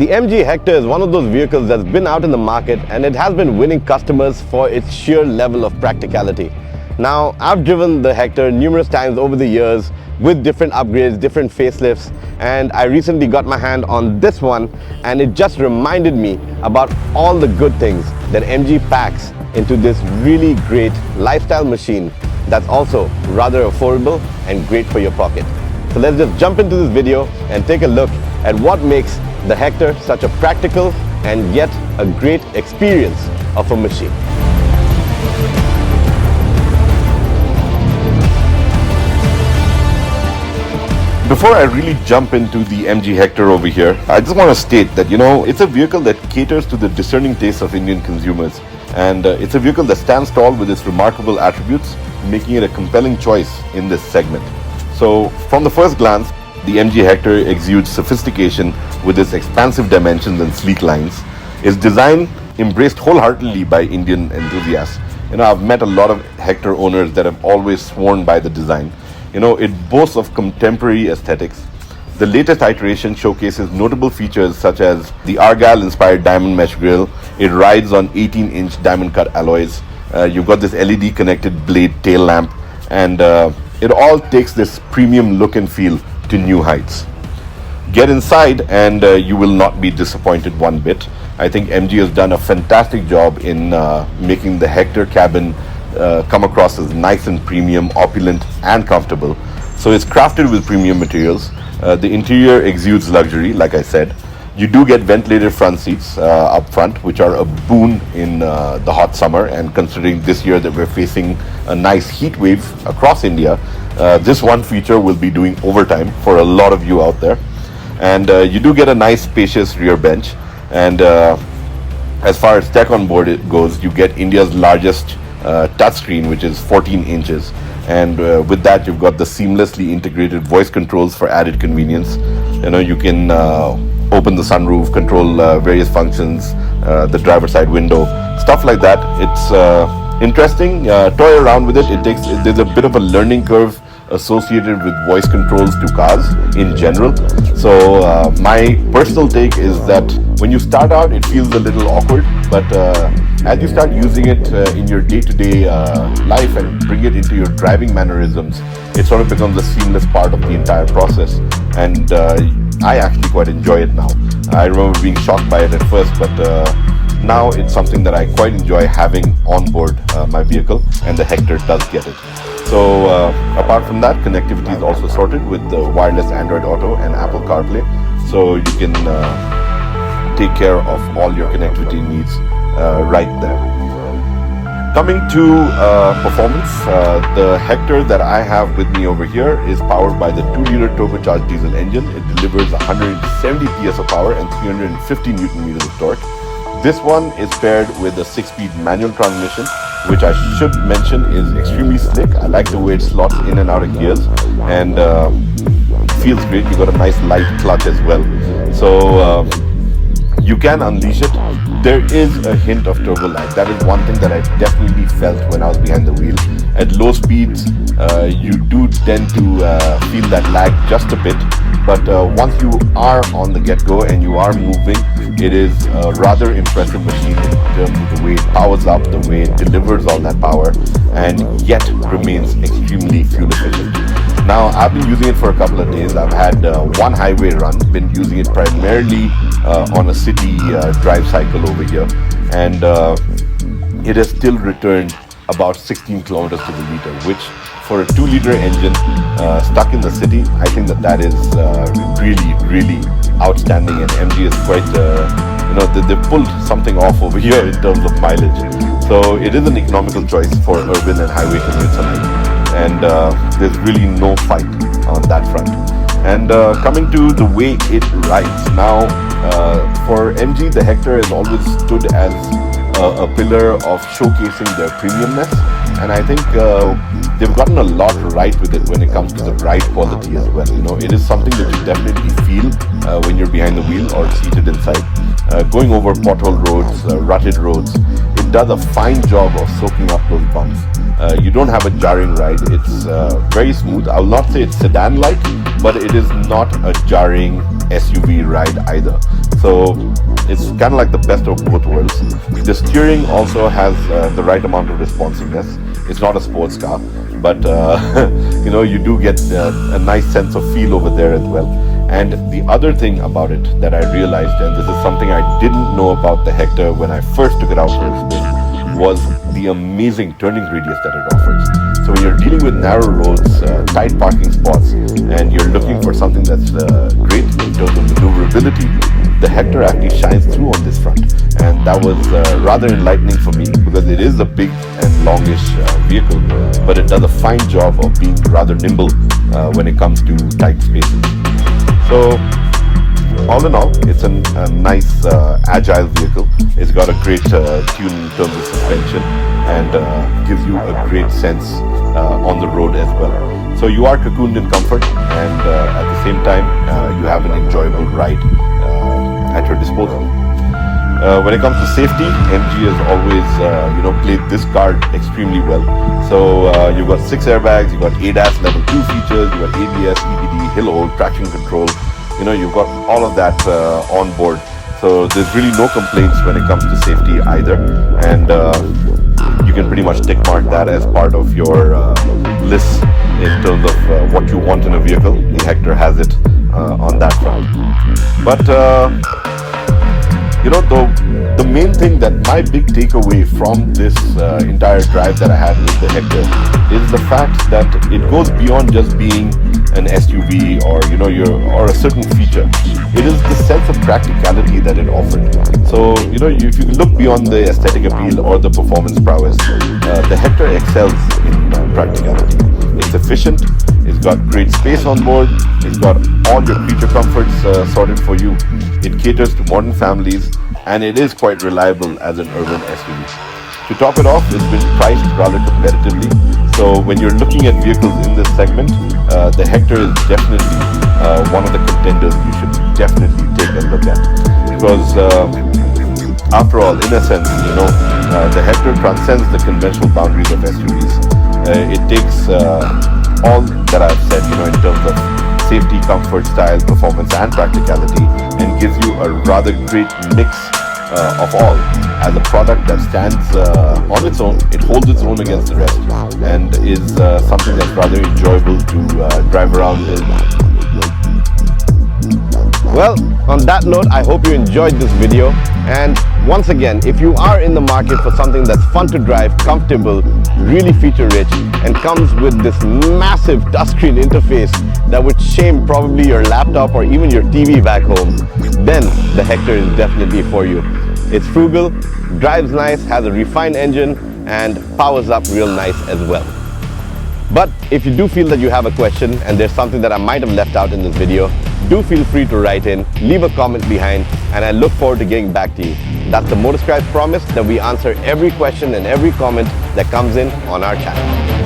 The MG Hector is one of those vehicles that's been out in the market and it has been winning customers for its sheer level of practicality. Now, I've driven the Hector numerous times over the years with different upgrades, different facelifts, and I recently got my hand on this one and it just reminded me about all the good things that MG packs into this really great lifestyle machine that's also rather affordable and great for your pocket. So let's just jump into this video and take a look at what makes the Hector such a practical and yet a great experience of a machine. Before I really jump into the MG Hector over here, I just want to state that, it's a vehicle that caters to the discerning tastes of Indian consumers. And it's a vehicle that stands tall with its remarkable attributes, making it a compelling choice in this segment. So, from the first glance, the MG Hector exudes sophistication with its expansive dimensions and sleek lines. Its design embraced wholeheartedly by Indian enthusiasts. I've met a lot of Hector owners that have always sworn by the design. It boasts of contemporary aesthetics. The latest iteration showcases notable features such as the Argyle-inspired diamond mesh grille. It rides on 18-inch diamond-cut alloys. You've got this LED-connected blade tail lamp, and it all takes this premium look and feel to new heights. Get inside and you will not be disappointed one bit. I think MG has done a fantastic job in making the Hector cabin come across as nice and premium, opulent and comfortable. So it's crafted with premium materials. The interior exudes luxury, like I said. You do get ventilated front seats up front, which are a boon in the hot summer, and considering this year that we're facing a nice heat wave across India, this one feature will be doing overtime for a lot of you out there. And you do get a nice spacious rear bench, and as far as tech on board it goes, you get India's largest touchscreen, which is 14 inches, and with that you've got the seamlessly integrated voice controls for added convenience. You can open the sunroof, control various functions, the driver's side window, stuff like that. It's interesting. Toy around with it. There's a bit of a learning curve associated with voice controls to cars in general. So my personal take is that when you start out it feels a little awkward, but as you start using it in your day-to-day life and bring it into your driving mannerisms, it sort of becomes a seamless part of the entire process, and I actually quite enjoy it now. I remember being shocked by it at first, but now it's something that I quite enjoy having on board my vehicle, and the Hector does get it. So apart from that, connectivity is also sorted with the wireless Android Auto and Apple CarPlay, so you can take care of all your connectivity needs right there. Coming to performance, the Hector that I have with me over here is powered by the 2-liter turbocharged diesel engine. It delivers 170 PS of power and 350 Newton meters of torque. This one is paired with a 6-speed manual transmission, which I should mention is extremely slick. I like the way it slots in and out of gears, and feels great. You got a nice light clutch as well, so you can unleash it. There is a hint of turbo lag. That is one thing that I definitely felt when I was behind the wheel. At low speeds, you do tend to feel that lag just a bit, but once you are on the get-go and you are moving, it is a rather impressive machine in terms of the way it powers up, the way it delivers all that power, and yet remains extremely fuel efficient. Now, I've been using it for a couple of days. I've had one highway run, been using it primarily on a city drive cycle over here, and it has still returned about 16 kilometers to the liter, which for a 2-liter engine stuck in the city, I think that is really outstanding, and MG is quite, they've pulled something off over here in terms of mileage. So it is an economical choice for urban and highway commutes alike, and there's really no fight on that front. And coming to the way it rides, now for MG, the Hector has always stood as a pillar of showcasing their premiumness, and I think they've gotten a lot right with it when it comes to the ride quality as well. It is something that you definitely feel when you're behind the wheel or seated inside. Going over pothole roads, rutted roads, it does a fine job of soaking up those bumps. You don't have a jarring ride. It's very smooth. I will not say it's sedan-like, but it is not a jarring SUV ride either. So it's kind of like the best of both worlds. The steering also has the right amount of responsiveness. It's not a sports car, but you do get a nice sense of feel over there as well. And the other thing about it that I realized, and this is something I didn't know about the Hector when I first took it out for a spin, was the amazing turning radius that it offers. So when you're dealing with narrow roads, tight parking spots, and you're looking for something that's great in terms of maneuverability, the Hector actually shines through on this front. And that was rather enlightening for me, because it is a big and longish vehicle, but it does a fine job of being rather nimble when it comes to tight spaces. So all in all, it's a nice agile vehicle. It's got a great tune in terms of suspension, and gives you a great sense on the road as well. So you are cocooned in comfort, and at the same time you have an enjoyable ride at your disposal. When it comes to safety, MG has always played this card extremely well. So you've got 6 airbags, you've got ADAS level 2 features, you've got ABS, EBD, hill hold, traction control. You've got all of that on board. So there's really no complaints when it comes to safety either. And you can pretty much tick mark that as part of your list in terms of what you want in a vehicle. The Hector has it on that front. But the main thing that my big takeaway from this entire drive that I had with the Hector is the fact that it goes beyond just being an SUV or a certain feature. It is the sense of practicality that it offers. So if you look beyond the aesthetic appeal or the performance prowess, the Hector excels in practicality. It's efficient. It's got great space on board. It's got all your creature comforts sorted for you. It caters to modern families, and it is quite reliable as an urban SUV. To top it off, it's been priced rather competitively. So when you're looking at vehicles in this segment, the Hector is definitely one of the contenders you should definitely take a look at. Because after all, in a sense, the Hector transcends the conventional boundaries of SUVs. It takes all that I've said, in terms of safety, comfort, style, performance, and practicality, and gives you a rather great mix of all as a product that stands on its own. It holds its own against the rest, and is something that's rather enjoyable to drive around in. Well, on that note, I hope you enjoyed this video. And once again, if you are in the market for something that's fun to drive, comfortable, really feature rich, and comes with this massive touchscreen interface that would shame probably your laptop or even your TV back home, then the Hector is definitely for you. It's frugal, drives nice, has a refined engine, and powers up real nice as well. But if you do feel that you have a question and there's something that I might have left out in this video, do feel free to write in, leave a comment behind, and I look forward to getting back to you. That's the MOTORSCRIBES promise, that we answer every question and every comment that comes in on our channel.